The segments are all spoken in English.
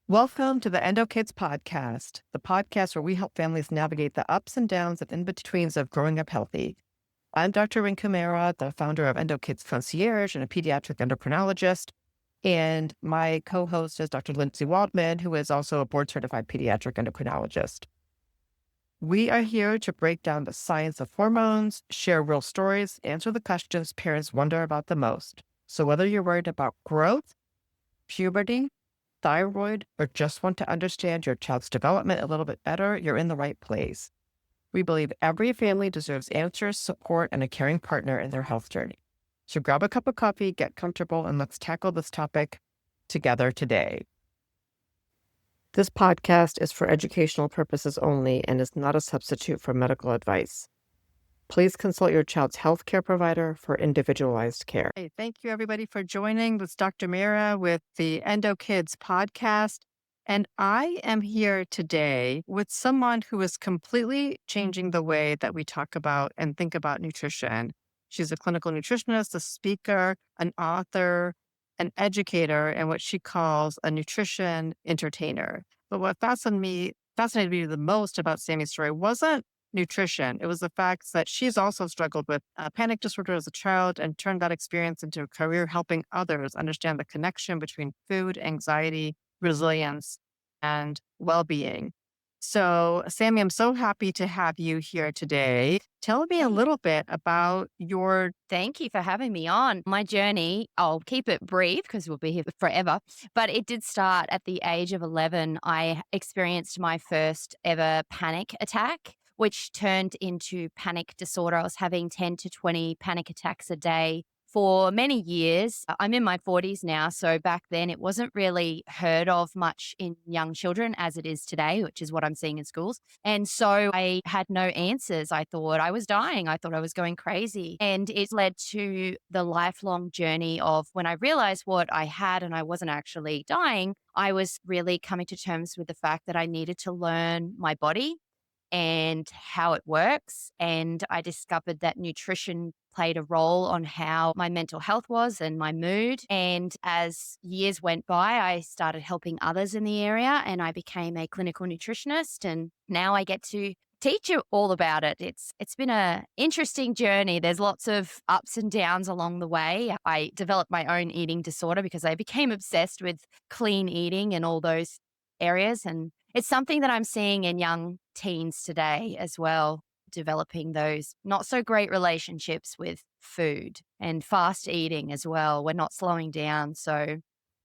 Welcome to the Endo Kids podcast, the podcast where we help families navigate the ups and downs and in-betweens of growing up healthy. I'm Dr. Rinku Mehra, the founder of Endo Kids Concierge and a pediatric endocrinologist. And my co-host is Dr. Lindsay Waldman, who is also a board-certified pediatric endocrinologist. We are here to break down the science of hormones, share real stories, answer the questions parents wonder about the most. So whether you're worried about growth, puberty, thyroid, or just want to understand your child's development a little bit better, you're in the right place. We believe every family deserves answers, support, and a caring partner in their health journey. So grab a cup of coffee, get comfortable, and let's tackle this topic together today. This podcast is for educational purposes only and is not a substitute for medical advice. Please consult your child's healthcare provider for individualized care. Hey, thank you, everybody, for joining. This is Dr. Mehra with the Endo Kids podcast. And I am here today with someone who is completely changing the way that we talk about and think about nutrition. She's a clinical nutritionist, a speaker, an author, an educator, and what she calls a nutrition entertainer. But what fascinated me the most about Sammy's story wasn't nutrition. It was the fact that she's also struggled with panic disorder as a child and turned that experience into a career helping others understand the connection between food, anxiety, resilience, and well-being. So, Sammy, I'm so happy to have you here today. Tell me a little bit about your. Thank you for having me on. My journey, I'll keep it brief because we'll be here forever, but it did start at the age of 11. I experienced my first ever panic attack, which turned into panic disorder. I was having 10 to 20 panic attacks a day for many years. I'm in my 40s now, so back then it wasn't really heard of much in young children as it is today, which is what I'm seeing in schools. And so I had no answers. I thought I was dying. I thought I was going crazy. And it led to the lifelong journey of when I realized what I had and I wasn't actually dying, I was really coming to terms with the fact that I needed to learn my body and how it works. And I discovered that nutrition played a role on how my mental health was and my mood. And as years went by, I started helping others in the area and I became a clinical nutritionist. And now I get to teach you all about it. It's been a interesting journey. There's lots of ups and downs along the way. I developed my own eating disorder because I became obsessed with clean eating and all those areas. And it's something that I'm seeing in young teens today as well, developing those not so great relationships with food and fast eating as well. We're not slowing down. So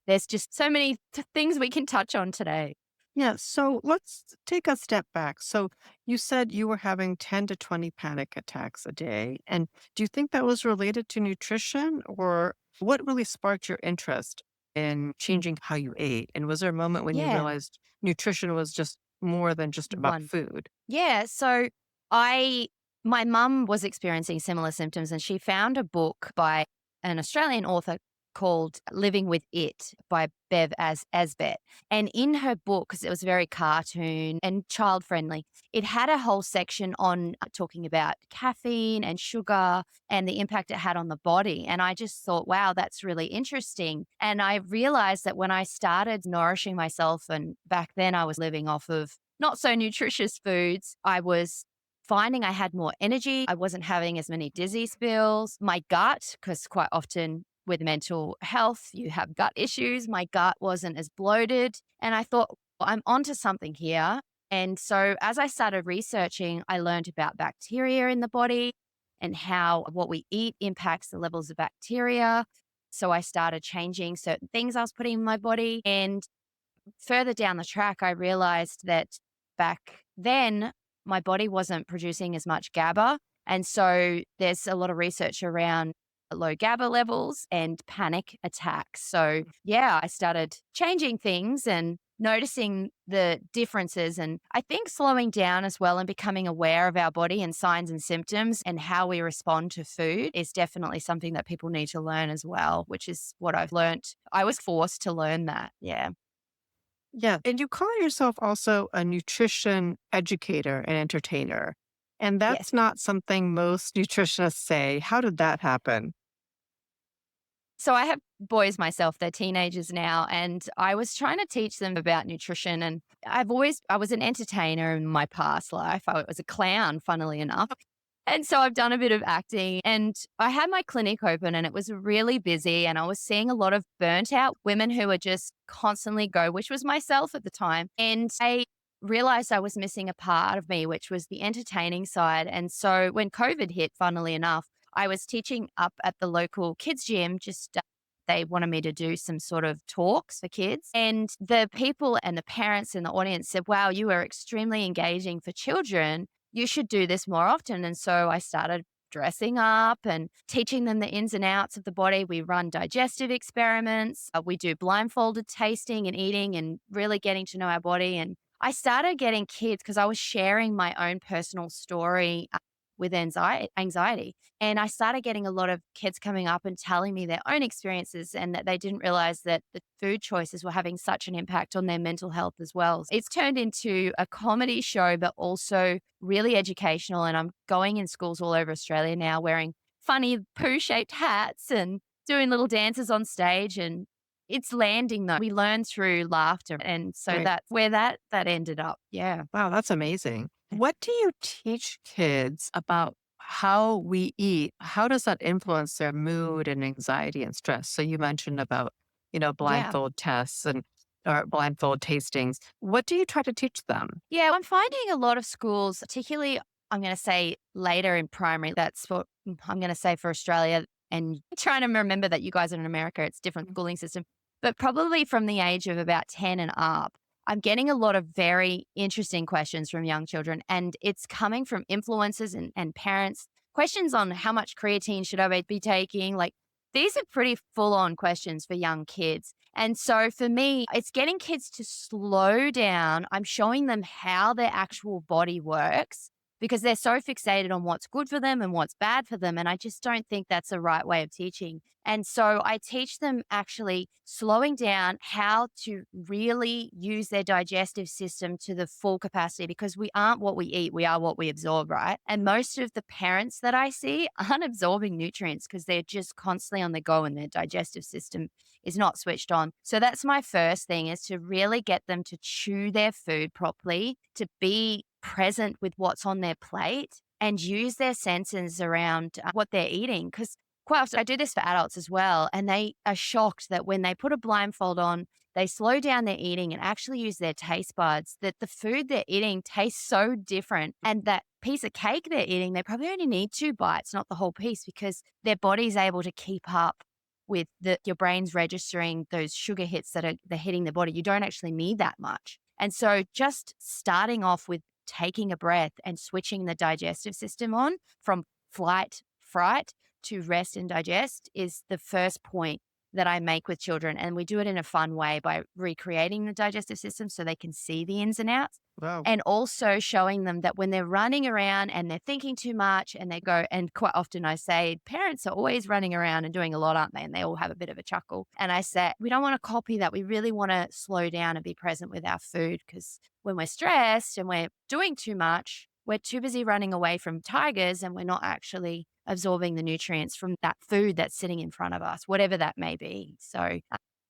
there's just so many things we can touch on today. Yeah, so let's take a step back. So you said you were having 10 to 20 panic attacks a day. And do you think that was related to nutrition, or what really sparked your interest in changing how you ate? And was there a moment when you Yeah. realized nutrition was just more than just about One. food? Yeah. So I, my mum was experiencing similar symptoms and she found a book by an Australian author called Living with It by Bev Asbet. And in her book, because it was very cartoon and child friendly, it had a whole section on talking about caffeine and sugar and the impact it had on the body. And I just thought, wow, that's really interesting. And I realized that when I started nourishing myself, and back then I was living off of not so nutritious foods, I was finding I had more energy. I wasn't having as many dizzy spills. My gut, because quite often with mental health, you have gut issues. My gut wasn't as bloated. And I thought, well, I'm onto something here. And so as I started researching, I learned about bacteria in the body and how what we eat impacts the levels of bacteria. So I started changing certain things I was putting in my body. And further down the track, I realized that back then my body wasn't producing as much GABA. And so there's a lot of research around low GABA levels and panic attacks. So, yeah, I started changing things and noticing the differences. And I think slowing down as well and becoming aware of our body and signs and symptoms and how we respond to food is definitely something that people need to learn as well, which is what I've learned. I was forced to learn that. Yeah. Yeah. And you call yourself also a nutrition educator and entertainer. And Yes. that's not something most nutritionists say. How did that happen? So I have boys myself, they're teenagers now, and I was trying to teach them about nutrition. And I was an entertainer in my past life. I was a clown, funnily enough. And so I've done a bit of acting, and I had my clinic open and it was really busy. And I was seeing a lot of burnt out women who were just constantly go, which was myself at the time. And I realized I was missing a part of me, which was the entertaining side. And so when COVID hit, funnily enough, I was teaching up at the local kids gym. Just they wanted me to do some sort of talks for kids. And the people and the parents in the audience said, wow, you are extremely engaging for children. You should do this more often. And so I started dressing up and teaching them the ins and outs of the body. We run digestive experiments. We do blindfolded tasting and eating and really getting to know our body. And I started getting kids because I was sharing my own personal story with anxiety. And I started getting a lot of kids coming up and telling me their own experiences and that they didn't realize that the food choices were having such an impact on their mental health as well. It's turned into a comedy show, but also really educational. And I'm going in schools all over Australia now wearing funny poo shaped hats and doing little dances on stage. And it's landing though. We learn through laughter. And so Right. that's where that ended up. Yeah. Wow, that's amazing. What do you teach kids about how we eat? How does that influence their mood and anxiety and stress? So you mentioned about, Yeah. blindfold tests and or blindfold tastings. What do you try to teach them? Yeah, I'm finding a lot of schools, particularly, I'm going to say later in primary, that's what I'm going to say for Australia. And trying to remember that you guys are in America, it's different schooling system, but probably from the age of about 10 and up, I'm getting a lot of very interesting questions from young children. And it's coming from influencers and parents, questions on how much creatine should I be taking? Like these are pretty full on questions for young kids. And so for me, it's getting kids to slow down. I'm showing them how their actual body works because they're so fixated on what's good for them and what's bad for them. And I just don't think that's the right way of teaching. And so I teach them actually slowing down how to really use their digestive system to the full capacity because we aren't what we eat, we are what we absorb, right? And most of the parents that I see aren't absorbing nutrients because they're just constantly on the go and their digestive system is not switched on. So that's my first thing is to really get them to chew their food properly, to be present with what's on their plate and use their senses around what they're eating. Because quite often I do this for adults as well, and they are shocked that when they put a blindfold on, they slow down their eating and actually use their taste buds, that the food they're eating tastes so different. And that piece of cake they're eating, they probably only need 2 bites, not the whole piece, because their body's able to keep up with your brain's registering those sugar hits that are they're hitting the body. You don't actually need that much. And so just starting off with taking a breath and switching the digestive system on from flight, fright to rest and digest is the first point that I make with children. And we do it in a fun way by recreating the digestive system so they can see the ins and outs. Wow. And also showing them that when they're running around and they're thinking too much and they go, and quite often I say, parents are always running around and doing a lot, aren't they? And they all have a bit of a chuckle. And I say, we don't want to copy that. We really want to slow down and be present with our food because when we're stressed and we're doing too much, we're too busy running away from tigers and we're not actually absorbing the nutrients from that food that's sitting in front of us, whatever that may be. So,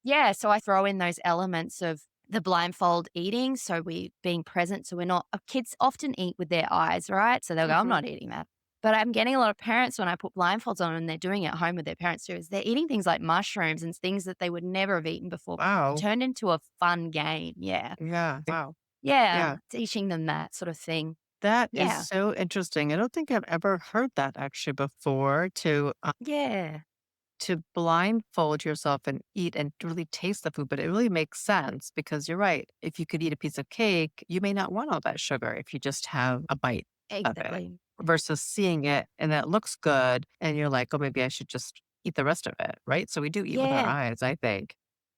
yeah, so I throw in those elements of the blindfold eating. So we being present. So we're not, kids often eat with their eyes, right? So they'll go, I'm Mhm. not eating that. But I'm getting a lot of parents when I put blindfolds on and they're doing it at home with their parents too, is they're eating things like mushrooms and things that they would never have eaten before. Wow. Turned into a fun game. Yeah. Yeah. Wow. Yeah. Yeah. Teaching them that sort of thing. That is Yeah. so interesting. I don't think I've ever heard that actually before Yeah. to blindfold yourself and eat and really taste the food, but it really makes sense because you're right. If you could eat a piece of cake, you may not want all that sugar if you just have a bite of it Exactly. versus seeing it and it looks good and you're like, oh, maybe I should just eat the rest of it. Right. So we do eat with our Yeah. eyes, I think.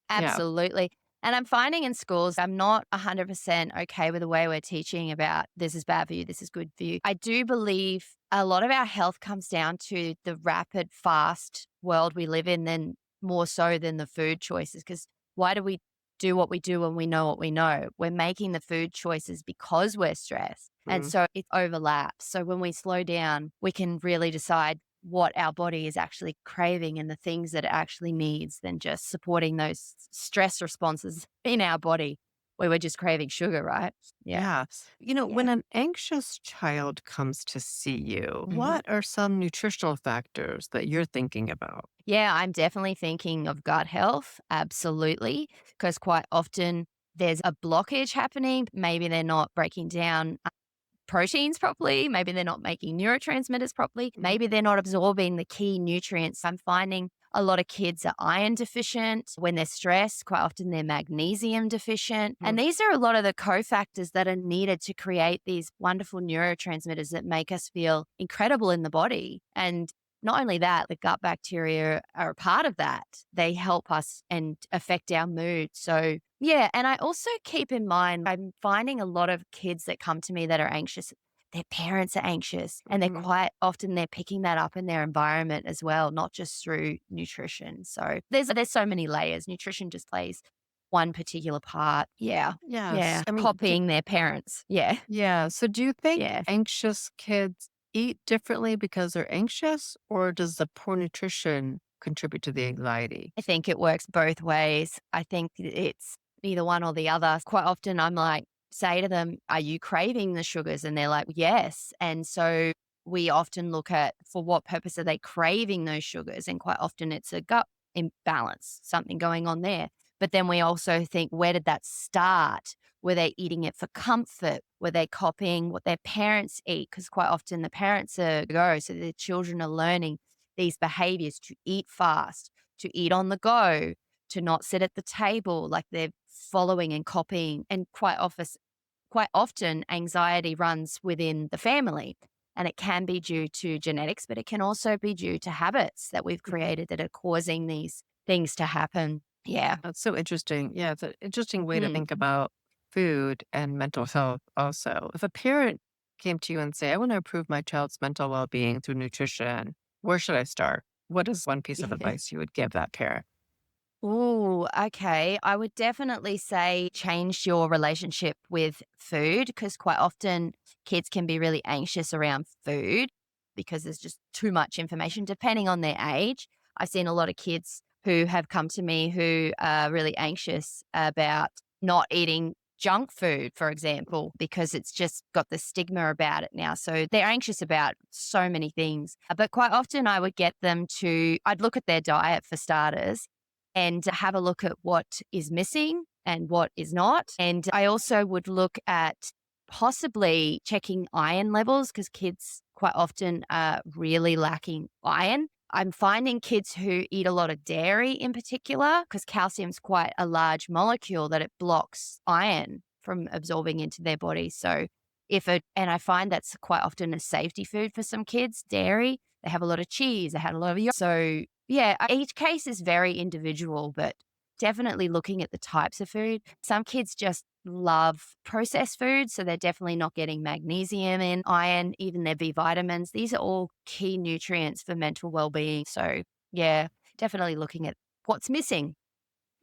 Yeah. Absolutely. And I'm finding in schools, I'm not 100% okay with the way we're teaching about this is bad for you, this is good for you. I do believe a lot of our health comes down to the rapid, fast world we live in, then more so than the food choices. Because why do we do what we do when we know what we know? We're making the food choices because we're stressed. And Mm. so it overlaps. So when we slow down, we can really decide what our body is actually craving and the things that it actually needs than just supporting those stress responses in our body where we're just craving sugar, right? Yeah. Yeah. Yeah. When an anxious child comes to see you, Mhm. what are some nutritional factors that you're thinking about? Yeah, I'm definitely thinking of gut health. Absolutely. Because quite often there's a blockage happening. Maybe they're not breaking down proteins properly. Maybe they're not making neurotransmitters properly. Mhm. Maybe they're not absorbing the key nutrients. I'm finding a lot of kids are iron deficient. When they're stressed, quite often they're magnesium deficient. And Mhm. these are a lot of the cofactors that are needed to create these wonderful neurotransmitters that make us feel incredible in the body. And not only that, the gut bacteria are a part of that. They help us and affect our mood. So, yeah. And I also keep in mind, I'm finding a lot of kids that come to me that are anxious. Their parents are anxious and they're Mhm. quite often they're picking that up in their environment as well, not just through nutrition. So there's so many layers. Nutrition just plays one particular part. Yeah. Yes. Yeah. Copying their parents. Yeah. Yeah. So do you think Yeah. anxious kids eat differently because they're anxious, or does the poor nutrition contribute to the anxiety? I think it works both ways. I think it's either one or the other. Quite often I'm like, say to them, "Are you craving the sugars?" And they're like, "Yes." And so we often look at for what purpose are they craving those sugars? And quite often it's a gut imbalance, something going on there. But then we also think, where did that start? Were they eating it for comfort? Were they copying what their parents eat? Because quite often the parents are go, so the children are learning these behaviors to eat fast, to eat on the go, to not sit at the table, like they're following and copying. And quite often anxiety runs within the family. And it can be due to genetics, but it can also be due to habits that we've Mhm. created that are causing these things to happen. Yeah. That's so interesting. Yeah, it's an interesting way to Mm. think about food and mental health also. If a parent came to you and say, I want to improve my child's mental well-being through nutrition, where should I start? What is one piece of advice you would give that parent? Oh, okay. I would definitely say change your relationship with food because quite often kids can be really anxious around food because there's just too much information depending on their age. I've seen a lot of kids who have come to me who are really anxious about not eating junk food, for example, because it's just got the stigma about it now. So they're anxious about so many things. But quite often I would get them to, I'd look at their diet for starters and have a look at what is missing and what is not. And I also would look at possibly checking iron levels because kids quite often are really lacking iron. I'm finding kids who eat a lot of dairy in particular because calcium's quite a large molecule that it blocks iron from absorbing into their body. So and I find that's quite often a safety food for some kids, dairy. They have a lot of cheese, they have a lot of yogurt. So yeah, each case is very individual, but definitely looking at the types of food. Some kids just love processed food, so they're definitely not getting magnesium and iron, even their B vitamins. These are all key nutrients for mental well-being. So, yeah, definitely looking at what's missing.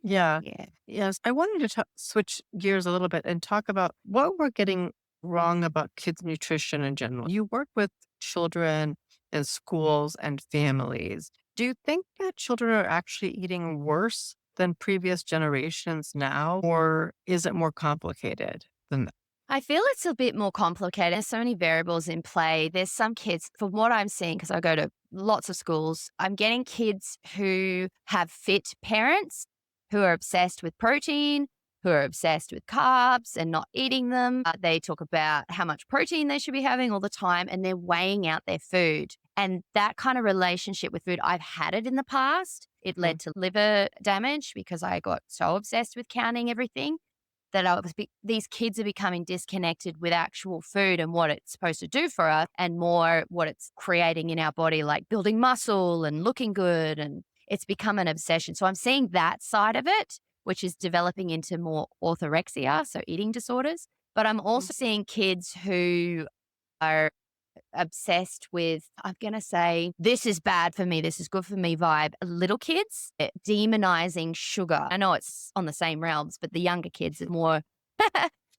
Yeah. Yeah. Yes. I wanted to switch gears a little bit and talk about what we're getting wrong about kids' nutrition in general. You work with children in schools and families. Do you think that children are actually eating worse than previous generations now, or is it more complicated than that? I feel it's a bit more complicated. There's so many variables in play. There's some kids, from what I'm seeing, because I go to lots of schools, I'm getting kids who have fit parents who are obsessed with protein, who are obsessed with carbs and not eating them. They talk about how much protein they should be having all the time and they're weighing out their food. And that kind of relationship with food, I've had it in the past. It Mm. led to liver damage because I got so obsessed with counting everything that these kids are becoming disconnected with actual food and what it's supposed to do for us and more what it's creating in our body, like building muscle and looking good. And it's become an obsession. So I'm seeing that side of it, which is developing into more orthorexia, so eating disorders. But I'm Mm. also seeing kids who are obsessed with, I'm going to say, this is bad for me, this is good for me vibe. Little kids, demonizing sugar. I know it's on the same realms, but the younger kids are more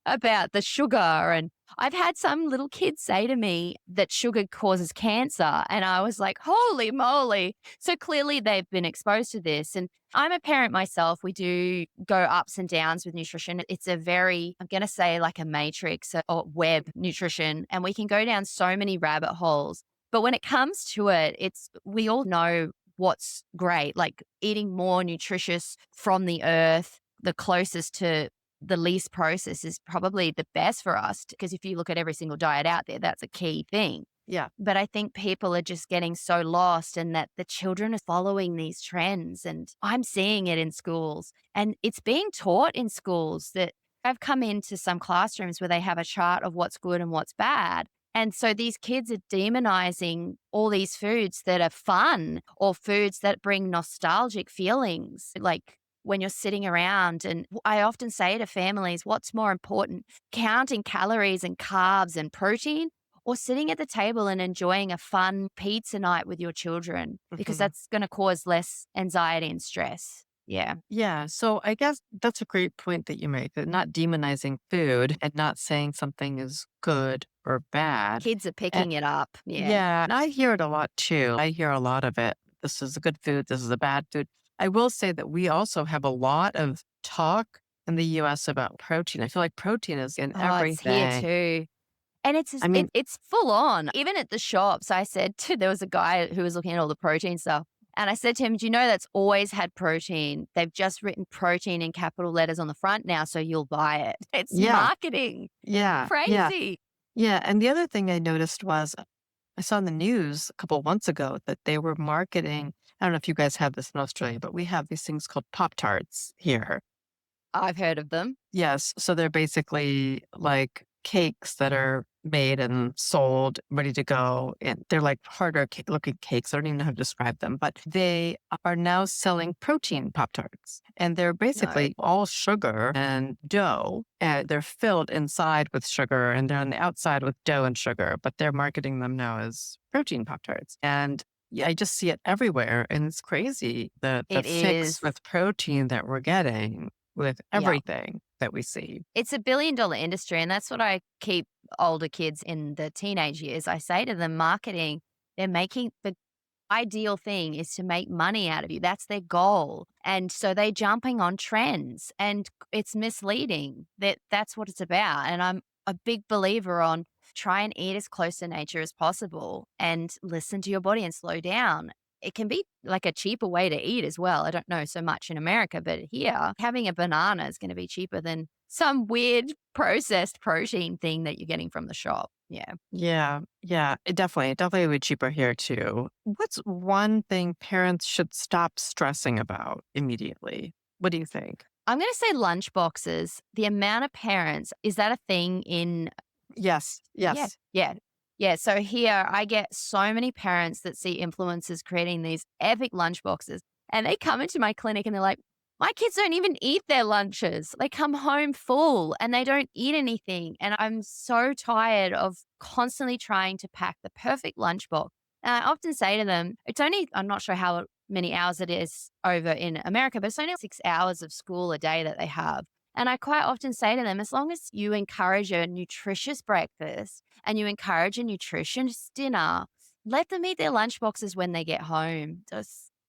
about the sugar. And I've had some little kids say to me that sugar causes cancer. And I was like, holy moly. So clearly they've been exposed to this. And I'm a parent myself. We do go ups and downs with nutrition. It's a very, I'm going to say like a matrix or web nutrition. And we can go down so many rabbit holes. But when it comes to it, we all know what's great, like eating more nutritious from the earth, the closest to the least processed is probably the best for us. Because if you look at every single diet out there, that's a key thing. Yeah. But I think people are just getting so lost and that the children are following these trends. And I'm seeing it in schools and it's being taught in schools that I've come into some classrooms where they have a chart of what's good and what's bad. And so these kids are demonizing all these foods that are fun or foods that bring nostalgic feelings. Like when you're sitting around, and I often say to families, what's more important, counting calories and carbs and protein, or sitting at the table and enjoying a fun pizza night with your children? Because Mhm. that's going to cause less anxiety and stress. Yeah. Yeah. So I guess that's a great point that you make, that not demonizing food and not saying something is good or bad. Kids are And picking it up. Yeah. yeah, and I hear it a lot too. I hear a lot of it. This is a good food. This is a bad food. I will say that we also have a lot of talk in the US about protein. I feel like protein is in Oh, it's here everything. too. And I mean, it's full on. Even at the shops, I said to there was a guy who was looking at all the protein stuff, and I said to him, "Do you know that's always had protein? They've just written protein in capital letters on the front now, so you'll buy it." It's yeah, marketing. yeah, yeah, Crazy. yeah. And the other thing I noticed was I saw in the news a couple of months ago that they were marketing. I don't know if you guys have this in Australia, but we have these things called Pop Tarts here. I've heard of them. Yes, so they're basically like cakes that are made and sold, ready to go, and they're like harder looking cakes. I don't even know how to describe them, but they are now selling protein Pop-Tarts, and they're No. basically all sugar and dough, and they're filled inside with sugar, and they're on the outside with dough and sugar, but they're marketing them now as protein Pop-Tarts, and yeah, I just see it everywhere, and it's crazy the It fix is. with protein that we're getting with Yeah. everything that we see. It's $1 billion industry, and that's what I keep older kids in the teenage years. I say to them, marketing, they're making the ideal thing is to make money out of you. That's their goal. And so they're jumping on trends and it's misleading. That's what it's about. And I'm a big believer on try and eat as close to nature as possible and listen to your body and slow down. It can be like a cheaper way to eat as well. I don't know so much in America, but here having a banana is going to be cheaper than some weird processed protein thing that you're getting from the shop. Yeah. Yeah, yeah, definitely would be cheaper here too. What's one thing parents should stop stressing about immediately? What do you think? I'm going to say lunch boxes. The amount of parents, is that a thing in Yes, yeah, yes. yeah. Yeah, so here I get so many parents that see influencers creating these epic lunch boxes, and they come into my clinic and they're like, "My kids don't even eat their lunches. They come home full and they don't eat anything." And I'm so tired of constantly trying to pack the perfect lunchbox. And I often say to them, it's only, I'm not sure how many hours it is over in America, but it's only 6 hours of school a day that they have. And I quite often say to them, as long as you encourage a nutritious breakfast and you encourage a nutritious dinner, let them eat their lunchboxes when they get home.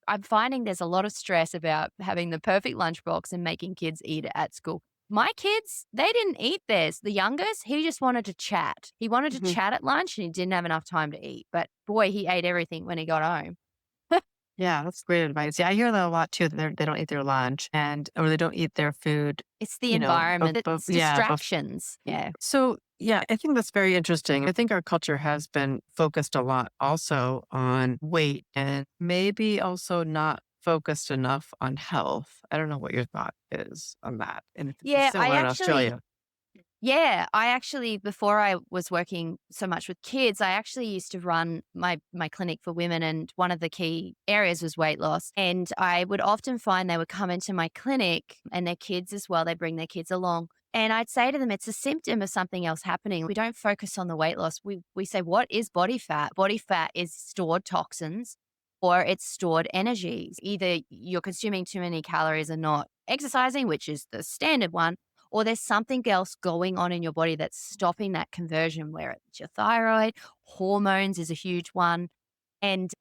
I'm finding there's a lot of stress about having the perfect lunchbox and making kids eat it at school. My kids, they didn't eat theirs. The youngest, he just wanted to chat. He wanted to Mhm. chat at lunch and he didn't have enough time to eat. But boy, he ate everything when he got home. Yeah, that's great advice. Yeah, I hear that a lot too. That they don't eat their lunch and or they don't eat their food. It's the environment, it's Yeah, distractions. Yeah. so, yeah, I think that's very interesting. I think our culture has been focused a lot also on weight and maybe also not focused enough on health. I don't know what your thought is on that. And if it's Yeah, similar in Australia. I actually, before I was working so much with kids, I actually used to run my clinic for women, and one of the key areas was weight loss. And I would often find they would come into my clinic and their kids as well. They bring their kids along. And I'd say to them, it's a symptom of something else happening. We don't focus on the weight loss. We say, what is body fat? Body fat is stored toxins or it's stored energy. Either you're consuming too many calories and not exercising, which is the standard one, or there's something else going on in your body that's stopping that conversion, where it's your thyroid, hormones is a huge one. And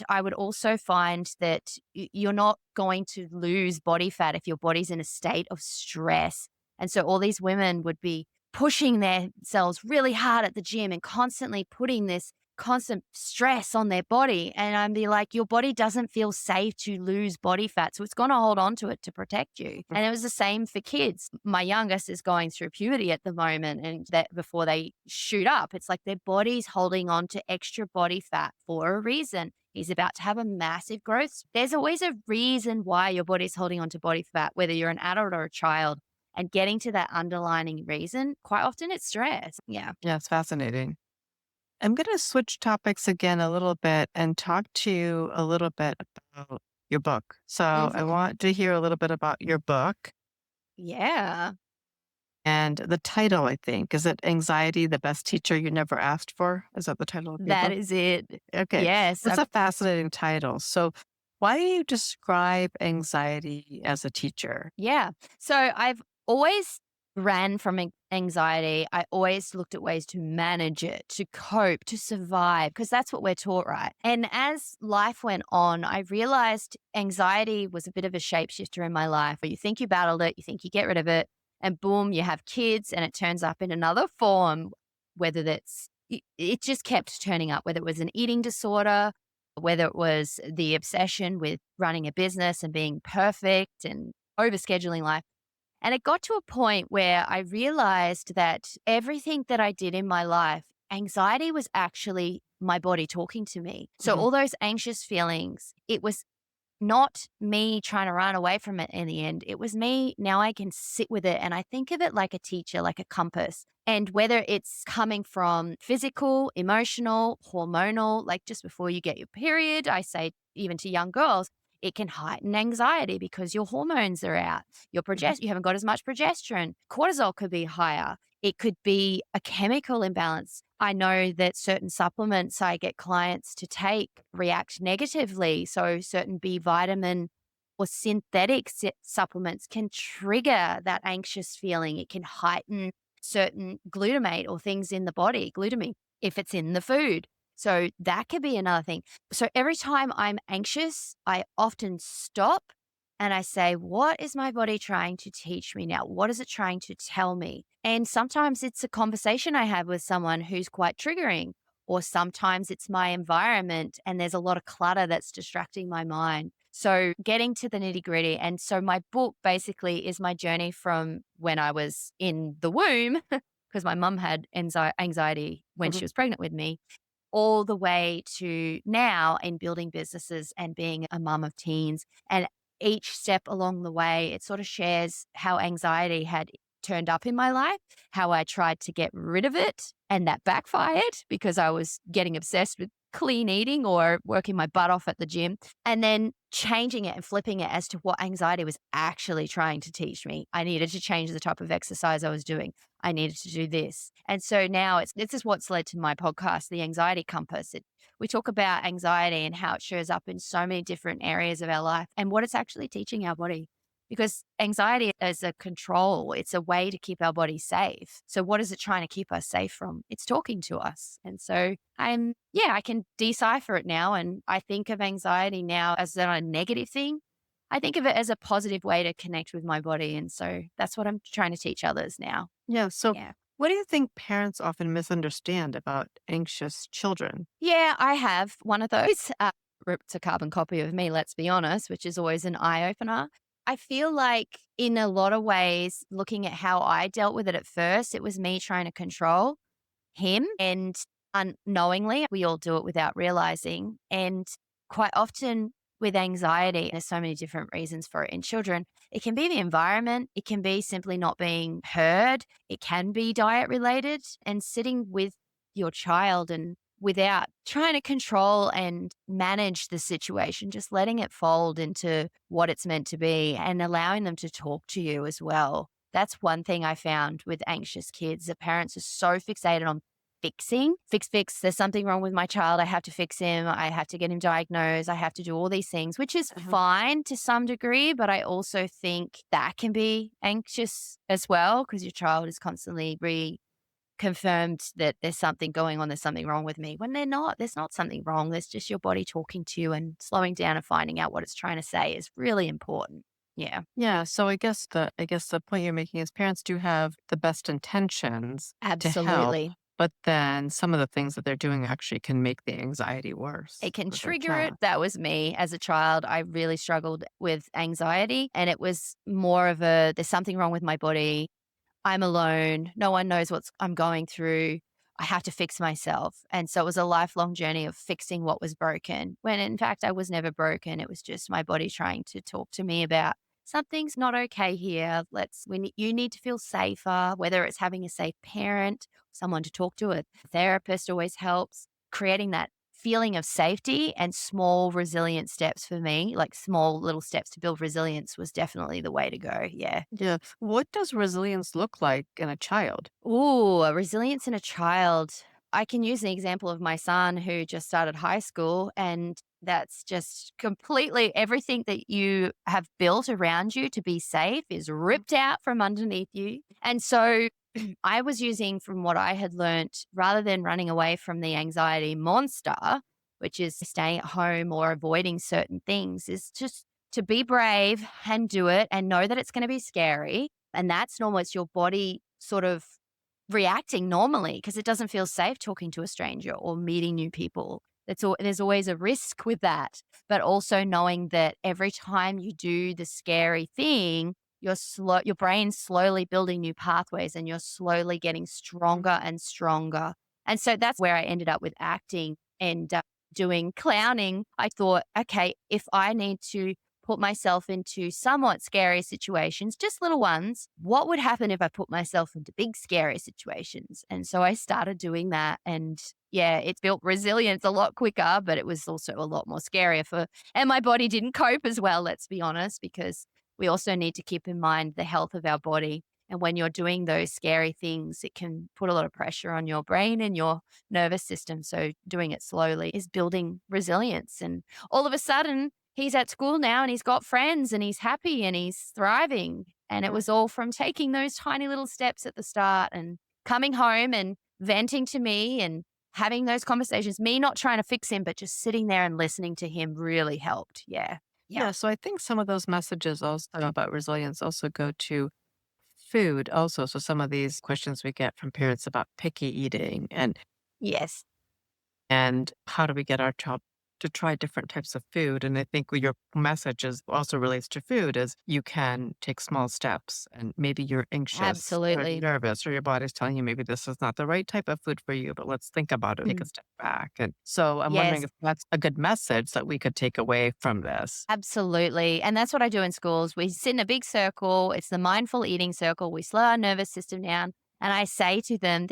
I would also find that you're not going to lose body fat if your body's in a state of stress. And so all these women would be pushing themselves really hard at the gym and constantly putting this constant stress on their body. And I'd be like, your body doesn't feel safe to lose body fat. So it's going to hold on to it to protect you. And it was the same for kids. My youngest is going through puberty at the moment, and that before they shoot up, it's like their body's holding on to extra body fat for a reason. He's about to have a massive growth. There's always a reason why your body's holding on to body fat, whether you're an adult or a child. And getting to that underlining reason, quite often it's stress. Yeah. Yeah, it's fascinating. I'm going to switch topics again a little bit and talk to you a little bit about your book. So I Mhm. want to hear a little bit about your book Yeah. and the title, I think. Is it Anxiety, the Best Teacher You Never Asked For? Is that the title of your That book? is it. Okay. Yes. That's a fascinating title. So why do you describe anxiety as a teacher? Yeah. So I've always ran from anxiety. I always looked at ways to manage it, to cope, to survive, because that's what we're taught, right? And as life went on, I realized anxiety was a bit of a shapeshifter in my life. You think you battled it, you think you get rid of it, and boom, you have kids and it turns up in another form, whether it just kept turning up, whether it was an eating disorder, whether it was the obsession with running a business and being perfect and overscheduling life. And it got to a point where I realized that everything that I did in my life, anxiety was actually my body talking to me. So Mhm. all those anxious feelings, it was not me trying to run away from it in the end. It was me. Now I can sit with it. And I think of it like a teacher, like a compass. And whether it's coming from physical, emotional, hormonal, like just before you get your period, I say even to young girls, it can heighten anxiety because your hormones are out. Mhm. You haven't got as much progesterone. Cortisol could be higher. It could be a chemical imbalance. I know that certain supplements I get clients to take react negatively. So, certain B vitamin or synthetic supplements can trigger that anxious feeling. It can heighten certain glutamate or things in the body, glutamine, if it's in the food. So, that could be another thing. So, every time I'm anxious, I often stop and I say, what is my body trying to teach me now? What is it trying to tell me? And sometimes it's a conversation I have with someone who's quite triggering, or sometimes it's my environment and there's a lot of clutter that's distracting my mind. So, getting to the nitty gritty. And so, my book basically is my journey from when I was in the womb, because my mum had anxiety when Mhm. she was pregnant with me, all the way to now in building businesses and being a mum of teens. And each step along the way, it sort of shares how anxiety had turned up in my life, how I tried to get rid of it, and that backfired because I was getting obsessed with clean eating or working my butt off at the gym, and then changing it and flipping it as to what anxiety was actually trying to teach me. I needed to change the type of exercise I was doing. I needed to do this. And so now this is what's led to my podcast, The Anxiety Compass. We talk about anxiety and how it shows up in so many different areas of our life and what it's actually teaching our body. Because anxiety is a control, it's a way to keep our body safe. So, what is it trying to keep us safe from? It's talking to us. And so, I can decipher it now. And I think of anxiety now as not a negative thing. I think of it as a positive way to connect with my body. And so, that's what I'm trying to teach others now. Yeah. So Yeah. what do you think parents often misunderstand about anxious children? Yeah, I have one of those. It's a carbon copy of me, let's be honest, which is always an eye opener. I feel like, in a lot of ways, looking at how I dealt with it at first, it was me trying to control him. And unknowingly, we all do it without realizing. And quite often with anxiety, there's so many different reasons for it in children. It can be the environment, it can be simply not being heard, it can be diet related, and sitting with your child and without trying to control and manage the situation, just letting it fold into what it's meant to be and allowing them to talk to you as well. That's one thing I found with anxious kids. The parents are so fixated on fixing. Fix. There's something wrong with my child. I have to fix him. I have to get him diagnosed. I have to do all these things, which is Uh-huh. fine to some degree. But I also think that can be anxious as well because your child is constantly confirmed that there's something going on, there's something wrong with me, when they're not. There's not something wrong. There's just your body talking to you, and slowing down and finding out what it's trying to say is really important. Yeah, Yeah, so I guess the point you're making is parents do have the best intentions to help, absolutely. but then some of the things that they're doing actually can make the anxiety worse It can for their trigger it. child. That was me as a child. I really struggled with anxiety, and it was more of a there's something wrong with my body. I'm alone. No one knows what I'm going through. I have to fix myself. And so it was a lifelong journey of fixing what was broken, when in fact I was never broken. It was just my body trying to talk to me about something's not okay here. You need to feel safer, whether it's having a safe parent, someone to talk to, a therapist always helps. Creating that feeling of safety and small resilient steps for me, like small little steps to build resilience, was definitely the way to go. Yeah. Yeah. What does resilience look like in a child? Ooh, a resilience in a child. I can use the example of my son who just started high school, and that's just completely everything that you have built around you to be safe is ripped out from underneath you. And so I was using from what I had learnt, rather than running away from the anxiety monster, which is staying at home or avoiding certain things, is just to be brave and do it and know that it's going to be scary. And that's normal. It's your body sort of reacting normally because it doesn't feel safe talking to a stranger or meeting new people. There's always a risk with that, but also knowing that every time you do the scary thing, your brain's slowly building new pathways, and you're slowly getting Mhm. stronger and stronger. And so that's where I ended up with acting and doing clowning. I thought, okay, if I need to put myself into somewhat scary situations, just little ones, what would happen if I put myself into big scary situations? And so I started doing that, and yeah, it built resilience a lot quicker, but it was also a lot more scarier and my body didn't cope as well, let's be honest, because we also need to keep in mind the health of our body. And when you're doing those scary things, it can put a lot of pressure on your brain and your nervous system. So doing it slowly is building resilience. And all of a sudden, he's at school now and he's got friends and he's happy and he's thriving. And it Yeah. was all from taking those tiny little steps at the start and coming home and venting to me and having those conversations. Me not trying to fix him, but just sitting there and listening to him really helped. Yeah. Yeah. Yeah. So I think some of those messages also about resilience also go to food also. So some of these questions we get from parents about picky eating Yes. and how do we get our child to try different types of food? And I think your message is also relates to food is you can take small steps and maybe you're anxious or Absolutely. nervous or your body's telling you maybe this is not the right type of food for you, but let's think about it, take a Mm. step back. And so I'm wondering Yes. if that's a good message that we could take away from this. Absolutely. And that's what I do in schools. We sit in a big circle. It's the mindful eating circle. We slow our nervous system down. And I say to them,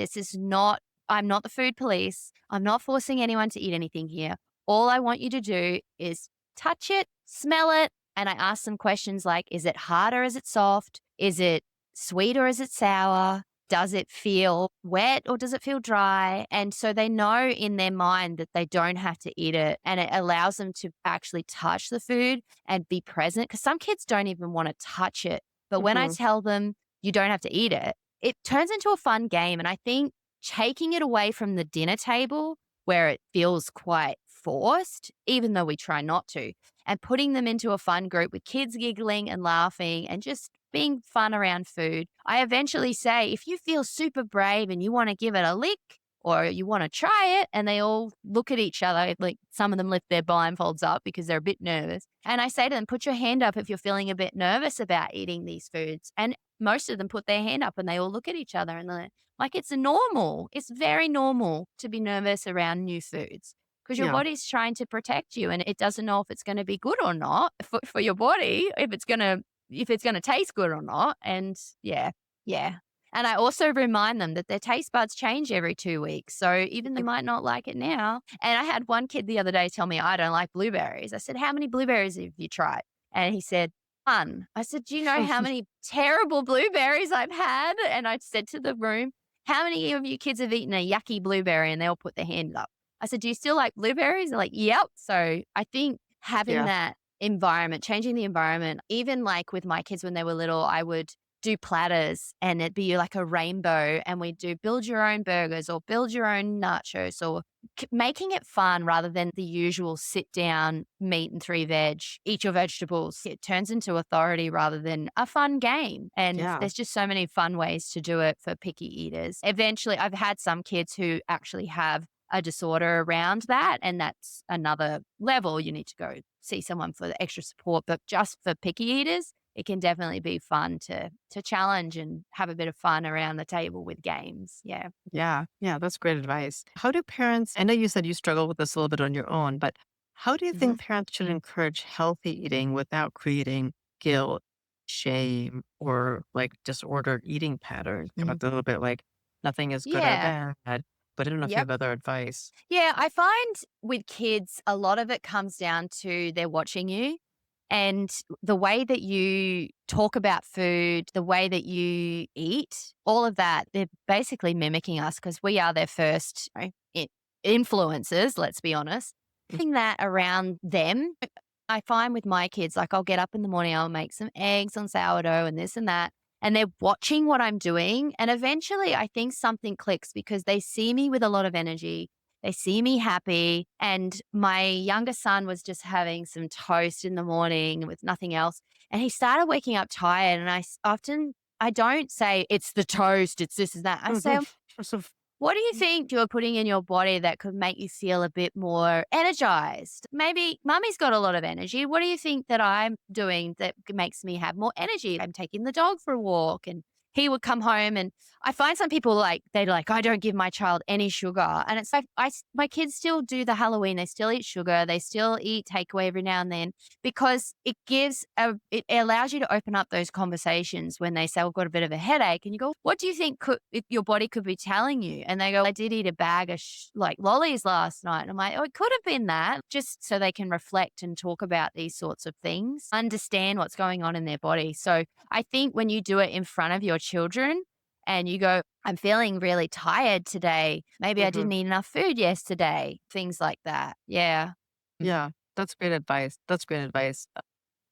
I'm not the food police. I'm not forcing anyone to eat anything here. All I want you to do is touch it, smell it. And I ask them questions like, is it hard or is it soft? Is it sweet or is it sour? Does it feel wet or does it feel dry? And so they know in their mind that they don't have to eat it. And it allows them to actually touch the food and be present. Because some kids don't even want to touch it. But when I Hmm. tell them you don't have to eat it, it turns into a fun game. And I think taking it away from the dinner table where it feels quite forced, even though we try not to, and putting them into a fun group with kids giggling and laughing and just being fun around food. I eventually say, if you feel super brave and you want to give it a lick or you want to try it, and they all look at each other, like some of them lift their blindfolds up because they're a bit nervous. And I say to them, put your hand up if you're feeling a bit nervous about eating these foods. And most of them put their hand up and they all look at each other and they're like, it's normal. It's very normal to be nervous around new foods because your Yeah. body's trying to protect you and it doesn't know if it's going to be good or not for your body, if it's going to taste good or not. And yeah, yeah. And I also remind them that their taste buds change every 2 weeks. So even they might not like it now. And I had one kid the other day tell me, I don't like blueberries. I said, how many blueberries have you tried? And he said, one. I said, do you know how many terrible blueberries I've had? And I said to the room, how many of you kids have eaten a yucky blueberry? And they all put their hand up. I said, do you still like blueberries? They're like, yep. So I think having Yeah. that environment, changing the environment, even like with my kids when they were little, I would do platters and it'd be like a rainbow and we'd do build your own burgers or build your own nachos or making it fun rather than the usual sit down, meat and three veg, eat your vegetables. It turns into authority rather than a fun game. And Yeah. there's just so many fun ways to do it for picky eaters. Eventually, I've had some kids who actually have a disorder around that. And that's another level. You need to go see someone for the extra support. But just for picky eaters, it can definitely be fun to challenge and have a bit of fun around the table with games. Yeah. Yeah. Yeah. That's great advice. How do parents, I know you said you struggle with this a little bit on your own, but how do you Mhm. think parents should encourage healthy eating without creating guilt, shame, or like disordered eating patterns? You know, Mhm. it's a little bit like nothing is good or Yeah. bad, but I don't know if you Yep. have other advice. Yeah, I find with kids, a lot of it comes down to they're watching you and the way that you talk about food, the way that you eat, all of that, they're basically mimicking us because we are their first influencers, let's be honest. Having that around them, I find with my kids, like I'll get up in the morning, I'll make some eggs on sourdough and this and that. And they're watching what I'm doing. And eventually, I think something clicks because they see me with a lot of energy. They see me happy. And my younger son was just having some toast in the morning with nothing else. And he started waking up tired. And I don't say it's the toast, it's this and that. I say, what do you think you're putting in your body that could make you feel a bit more energized? Maybe mummy's got a lot of energy. What do you think that I'm doing that makes me have more energy? I'm taking the dog for a walk and he would come home and I find some people like they're like I don't give my child any sugar and it's like my kids still do the Halloween, they still eat sugar, they still eat takeaway every now and then because it allows you to open up those conversations when they say, "I've got a bit of a headache," and you go, "What do you think your body could be telling you?" And they go, "I did eat a bag of like lollies last night." And I'm like, "Oh, it could have been that," just so they can reflect and talk about these sorts of things, understand what's going on in their body. So I think when you do it in front of your children and you go, "I'm feeling really tired today. Maybe I Mhm. didn't eat enough food yesterday," things like that. Yeah. Yeah, that's great advice. That's great advice.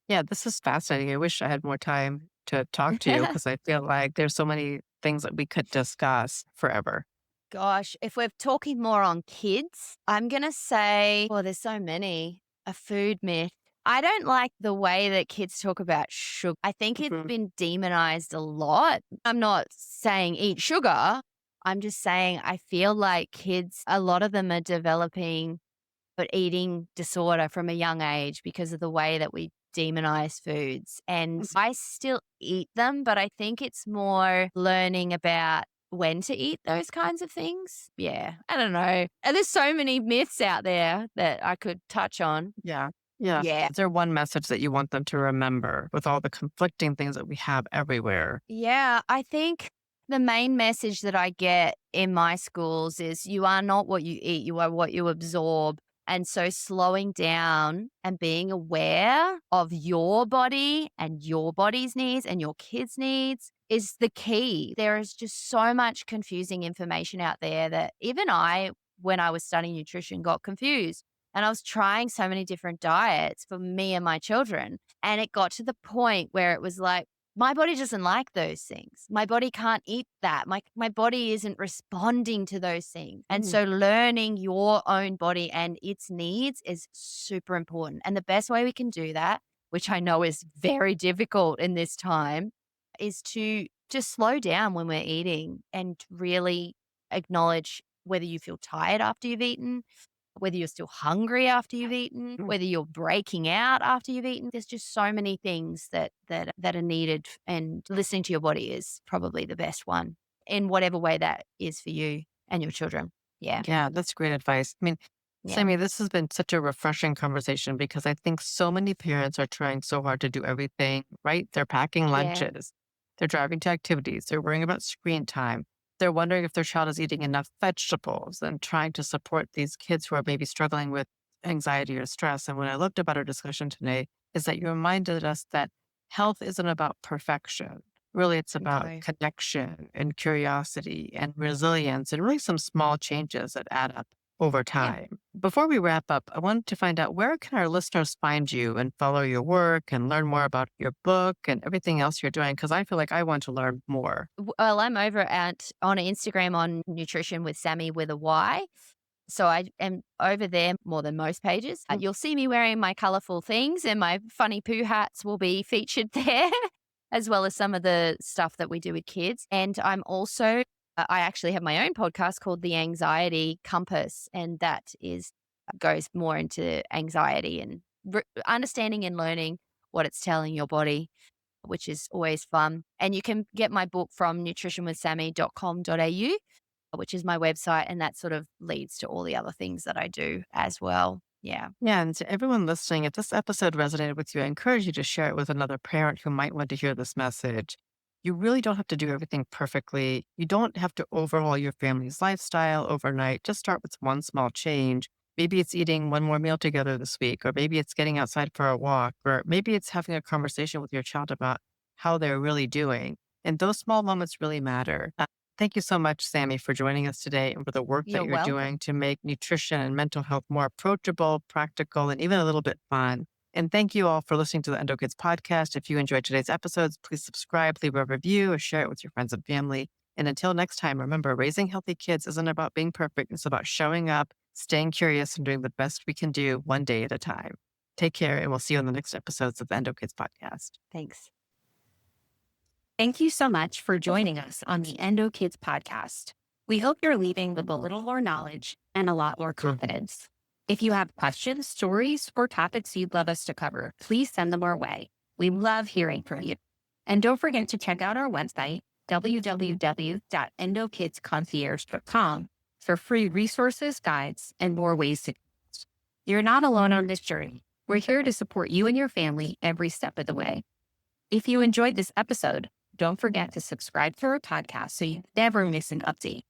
Yeah, this is fascinating. I wish I had more time to talk to you because I feel like there's so many things that we could discuss forever. Gosh, if we're talking more on kids, I'm going to say, well, there's so many. A food myth. I don't like the way that kids talk about sugar. I think it's Mhm. been demonized a lot. I'm not saying eat sugar. I'm just saying I feel like kids, a lot of them are developing an eating disorder from a young age because of the way that we demonize foods. And I still eat them, but I think it's more learning about when to eat those kinds of things. Yeah, I don't know. And there's so many myths out there that I could touch on. Yeah. Yeah. Yeah. Is there one message that you want them to remember with all the conflicting things that we have everywhere? Yeah, I think the main message that I get in my schools is you are not what you eat, you are what you absorb. And so slowing down and being aware of your body and your body's needs and your kids' needs is the key. There is just so much confusing information out there that even I, when I was studying nutrition, got confused. And I was trying so many different diets for me and my children. And it got to the point where it was like, my body doesn't like those things. My body can't eat that. My body isn't responding to those things. And Mm. so learning your own body and its needs is super important. And the best way we can do that, which I know is very difficult in this time, is to just slow down when we're eating and really acknowledge whether you feel tired after you've eaten, whether you're still hungry after you've eaten, Mm. whether you're breaking out after you've eaten. There's just so many things that are needed, and listening to your body is probably the best one in whatever way that is for you and your children. Yeah. Yeah, that's great advice. I mean, Yeah. Sammy, this has been such a refreshing conversation because I think so many parents are trying so hard to do everything, right? They're packing Yeah. lunches, they're driving to activities, they're worrying about screen time. They're wondering if their child is eating enough vegetables and trying to support these kids who are maybe struggling with anxiety or stress. And when I looked about our discussion today, is that you reminded us that health isn't about perfection. Really, it's about Okay. connection and curiosity and resilience and really some small changes that add up over Yeah. time. Before we wrap up, I wanted to find out where can our listeners find you and follow your work and learn more about your book and everything else you're doing? Because I feel like I want to learn more. Well, I'm over on Instagram on Nutrition with Sammy with a Y. So I am over there more than most pages. You'll see me wearing my colorful things, and my funny poo hats will be featured there, as well as some of the stuff that we do with kids. And I'm also, I actually have my own podcast called The Anxiety Compass, and that is goes more into anxiety and understanding and learning what it's telling your body, which is always fun. And you can get my book from nutritionwithsammy.com.au, which is my website, and that sort of leads to all the other things that I do as well. Yeah. Yeah, and to everyone listening, if this episode resonated with you, I encourage you to share it with another parent who might want to hear this message. You really don't have to do everything perfectly. You don't have to overhaul your family's lifestyle overnight. Just start with one small change. Maybe it's eating one more meal together this week, or maybe it's getting outside for a walk, or maybe it's having a conversation with your child about how they're really doing. And those small moments really matter. Thank you so much, Sammy, for joining us today and for the work that You're you're welcome. doing to make nutrition and mental health more approachable, practical, and even a little bit fun. And thank you all for listening to the Endo Kids podcast. If you enjoyed today's episodes, please subscribe, leave a review, or share it with your friends and family. And until next time, remember, raising healthy kids isn't about being perfect. It's about showing up, staying curious, and doing the best we can do one day at a time. Take care, and we'll see you on the next episodes of the Endo Kids podcast. Thanks. Thank you so much for joining us on the Endo Kids podcast. We hope you're leaving with a little more knowledge and a lot more confidence. If you have questions, stories, or topics you'd love us to cover, please send them our way. We love hearing from you. And don't forget to check out our website, www.endokidsconcierge.com, for free resources, guides, and more ways to connect. You're not alone on this journey. We're here to support you and your family every step of the way. If you enjoyed this episode, don't forget to subscribe to our podcast so you never miss an update.